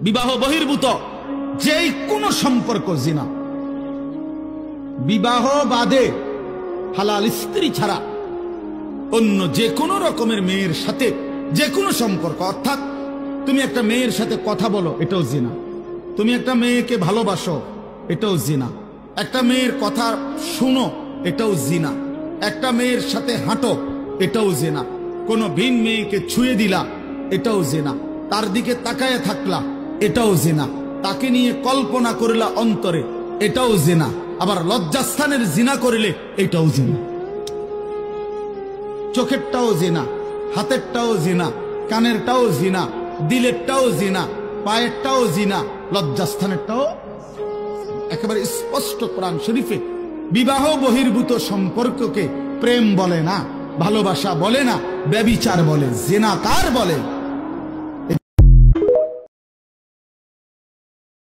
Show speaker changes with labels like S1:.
S1: বিবাহ বহির্ভূত যেই কোনো সম্পর্ক জিনা। বিবাহ বাদে হালাল স্ত্রী ছাড়া অন্য যে কোনো রকমের মেয়ের সাথে যে কোনো সম্পর্ক, অর্থাৎ তুমি একটা মেয়ের সাথে কথা বলো, এটাও জিনা। তুমি একটা মেয়েকে ভালোবাসো, এটাও জিনা। একটা মেয়ের কথা শুনো, এটাও জিনা। একটা মেয়ের সাথে হাঁটো, এটাও জিনা। কোনো ভিন মেয়েকে ছুঁয়ে দিলা, এটাও জিনা। তার দিকে তাকায় থাকলা, এটাও জিনা। তাকে নিয়ে কল্পনা করলা অন্তরে, এটাও জিনা। আবার লজ্জাস্থানের জিনা করলে এটাও জিনা। চোখেরটাও জিনা, হাতেরটাও জিনা, কানেরটাও জিনা, দিলেরটাও জিনা, পায়েরটাও জিনা, লজ্জাস্থানেরটাও। একেবারে স্পষ্ট কোরআন শরীফে বিবাহ বহির্ভূত সম্পর্ককে প্রেম বলে না, ভালোবাসা বলে না, ব্যভিচার বলে, জিনাকার বলে।